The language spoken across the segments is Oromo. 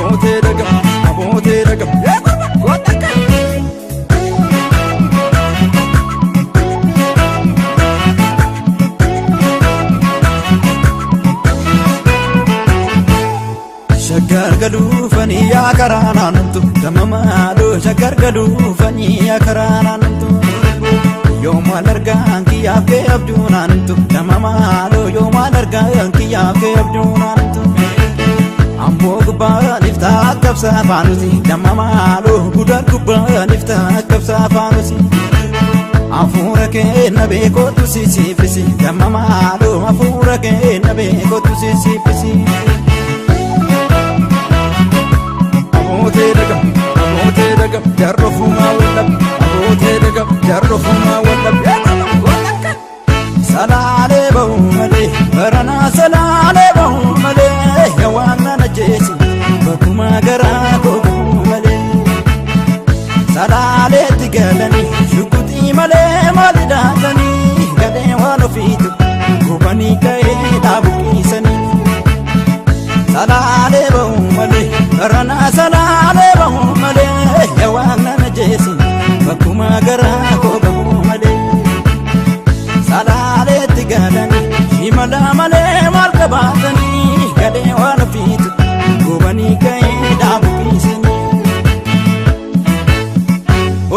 abootee dhagam abootee dhagam Shaggar galufani ya karanantu damamalo shaggar galufani ya karanantu Yoma largaan kiyaaf kee abduunantu damamalo yoma largaan kiyaaf kee abduunantu Amboo gubbaa niftaa kabsaa faanusi damamalo gudar gubbaa niftaa kabsaa faanusi Afuura kee na beekootu sisiifisi damamalo afuura kee na beekootu sisiifisi Abootee dhagam jarrofumaa wallab abootee dhagam jarrofumaa wallab Salaalee ba'u malee baranaa salaalee ba'u malee yawaan nana jeesi bakkuma garaa koo malee Salaaleetti galanii shukutii malee maali dhaatanii gadhee waan ofiitu gubanii ka'ee dhaabuqiisanii Salaalee ba'u malee baranaa salaalee ba'u malee yawaan nana jeesi bakkuma garaa koo ba'u malee Salaaleetti galanii shimala malee maal qabaatanii gadhee waan ofiitu gubanii ka'ee dhaabuqiisanii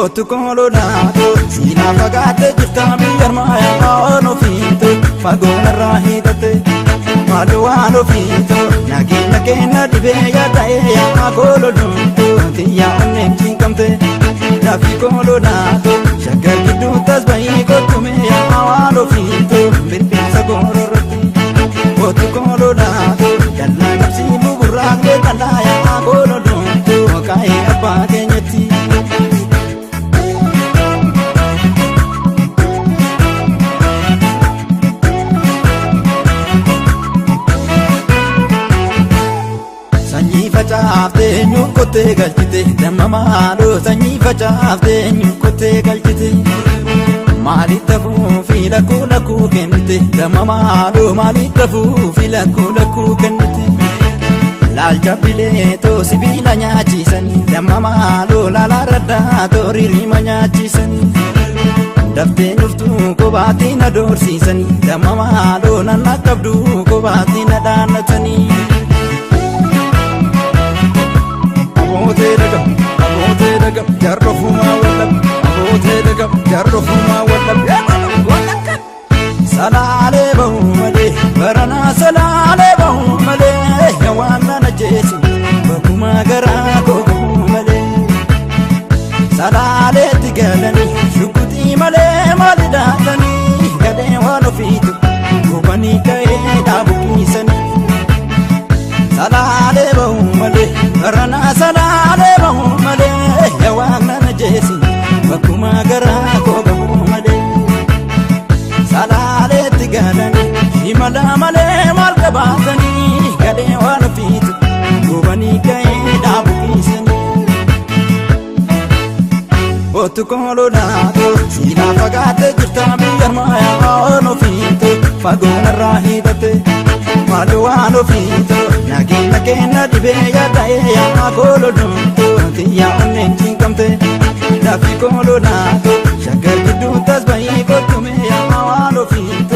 Otu koololaatoo siinaa fagaattee jirtaa biyyarmaaya waan ofiitu fagoonarraa hiikatte Malu waan ofiitu nageenya keenya dhibee yaada'ee yaa koololumtuu tiyyaa onneen cinqamte Lafti koololaatoo shaggar gidduu tasba'ii kottume yaa waan ofiitu birbeensa goororratti Otu koololaatoo dallaa qabsii buburraaqlee dallaa yaa koololumtuu kaa'ee abbaa keenyatti Facaaftee nyuukottee galchite damamaaloo sanyii facaaftee nyuukottee galchite Maaliif tafuu fi lakkuu kennite damamaaloo maaliif tafuu fi lakkuu kennite Laalcha bileetoo sibiila nyaachisanii damamaaloo laalaa raddaatoo ririima nyaachisanii Daftee nuftuu kobaatii na doorsiisanii damamaaloo nanna qabduu kobaatii na dhaannatanii Abootee dhagam jarrofumaa wallab abootee dhagam jarrofumaa wallab Salaalee ba'u malee baranaa salaalee ba'u malee yawaan nana jeesi bakkuma garaa koo ba'u malee Salaaleetti galanii shukutii malee maali dhaatanii gadhee waan ofiitu gubanii ka'ee dhaabuqiisanii Salaalee ba'u malee baranaa salaalee ba'u malee yawaan nana jeesi bakkuma garaa koo ba'u malee Salaaleetti galanii shimala malee maal qabaatanii gadhee waan ofiitu gubanii ka'ee dhaabuqiisanii Otu koololaatoo siinaa fagaattee jirtaa biyyarmaaya waan ofiitu fagoonarraa hiikatte Malu waan ofiitu nageenya keenya dhibee yaada'ee yaa koololumtuu tiyyaa onneen cinqamte Lafti koololaatoo shaggar gidduu tasba'ii kottume yaa waan ofiitu